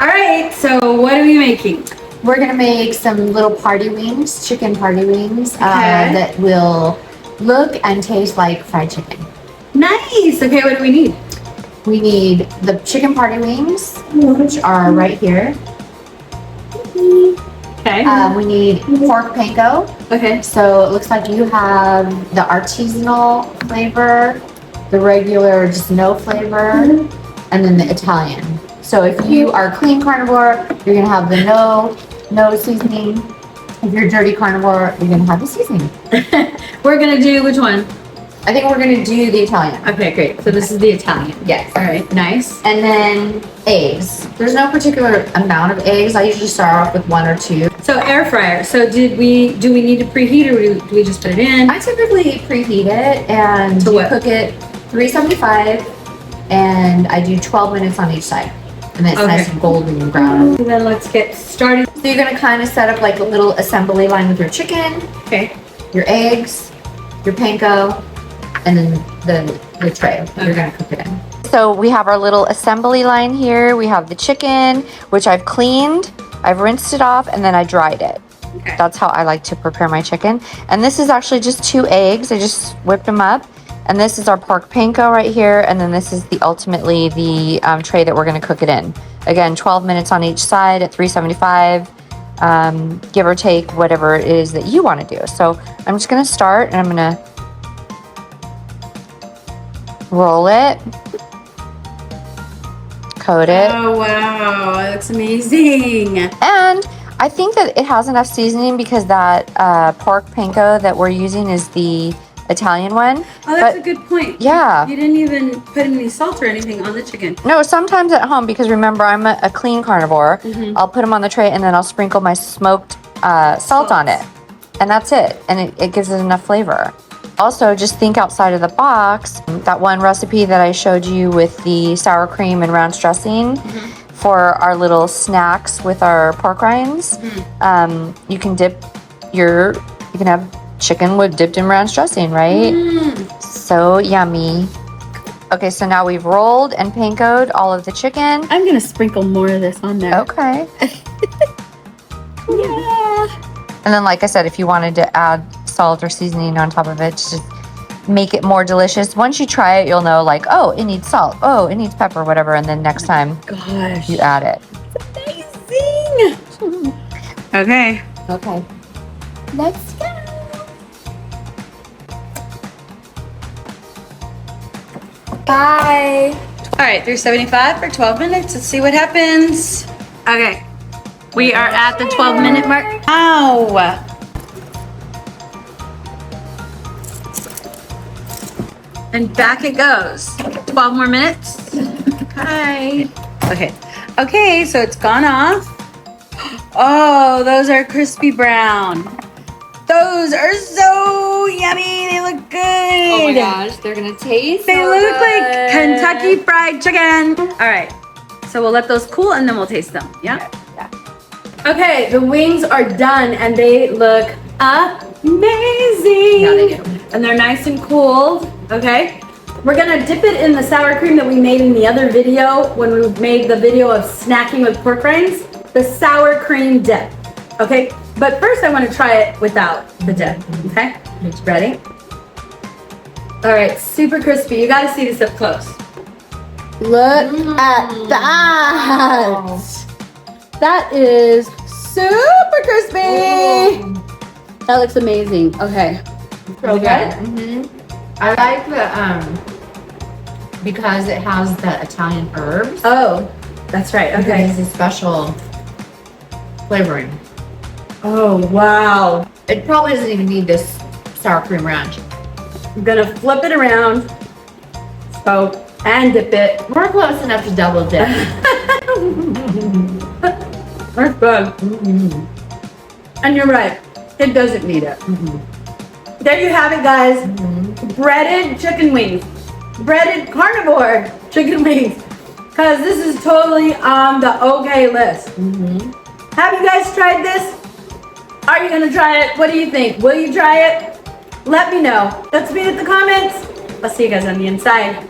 All right, so what are we making? We're gonna make some little party wings, chicken party wings, that will look and taste like fried chicken. Nice. Okay, what do we need? We need the chicken party wings, which are right here. Okay. We need pork panko. Okay. So it looks like you have the artisanal flavor, the regular just no flavor, and then the Italian. So if you are clean carnivore, you're gonna have the no seasoning. If you're dirty carnivore, you're gonna have the seasoning. We're gonna do which one? I think we're gonna do the Italian. Okay, great. So this is the Italian. Yes. All right, nice. And then eggs. There's no particular amount of eggs. I usually start off with 1 or 2. So air fryer. So do we need to preheat or do we just put it in? I typically preheat it and cook it 375, and I do 12 minutes on each side. And then it's nice and golden and brown. And then let's get started. So you're gonna kind of set up like a little assembly line with your chicken, Okay. your eggs, your panko, and then the tray you're gonna cook it in. So we have our little assembly line here. We have the chicken, which I've cleaned, I've rinsed it off, and then I dried it. Okay. That's how I like to prepare my chicken. And this is actually just 2 eggs. I just whipped them up. And this is our pork panko right here. And then this is ultimately the tray that we're gonna cook it in. Again, 12 minutes on each side at 375, give or take whatever it is that you wanna do. So I'm just gonna start and I'm gonna roll it, coat it. Oh wow, that looks amazing. And I think that it has enough seasoning because that pork panko that we're using is the Italian one. Oh, that's a good point. Yeah. You didn't even put any salt or anything on the chicken. No, sometimes at home, because remember, I'm a clean carnivore. I'll put them on the tray and then I'll sprinkle my smoked salt on it. And that's it. And it gives it enough flavor. Also, just think outside of the box. That one recipe that I showed you with the sour cream and ranch dressing for our little snacks with our pork rinds. You can have chicken dipped in ranch dressing, right? So yummy. Okay, so now we've rolled and pankoed all of the chicken. I'm gonna sprinkle more of this on there. Okay. Yeah. And then, like I said, if you wanted to add salt or seasoning on top of it, just make it more delicious. Once you try it, you'll know, like, oh, it needs salt. Oh, it needs pepper, whatever. And then next time you add it. It's amazing. Okay. Okay. Let's go. Bye. All right, 375 for 12 minutes. Let's see what happens. Okay. We are at the 12-minute mark. Ow. And back it goes. 12 more minutes. Okay. Okay, so it's gone off. Oh, those are crispy brown. Those are so yummy. They look good. Oh my gosh, they're gonna taste They so look good. like Kentucky Fried Chicken. All right, so we'll let those cool and then we'll taste them. Yeah? Yeah. Okay, the wings are done and they look amazing. Yeah, they do. And they're nice and cooled, okay? We're gonna dip it in the sour cream that we made in the other video when we made the video of snacking with pork rinds. The sour cream dip, okay? But first I wanna try it without the dip, okay? Ready? All right, super crispy. You gotta see this up close. Look at that. That is super crispy. That looks amazing. Okay. Okay. I like the because it has the Italian herbs. Oh, that's right. Okay. It's a special flavoring. Oh, wow. It probably doesn't even need this sour cream ranch. I'm gonna flip it around. So, and dip it. We're close enough to double dip. That's good. And you're right. It doesn't need it. There you have it, guys. Breaded chicken wings. Breaded carnivore chicken wings. Because this is totally on the okay list. Have you guys tried this? Are you going to try it? What do you think? Will you try it? Let me know. Let's read in the comments. I'll see you guys on the inside.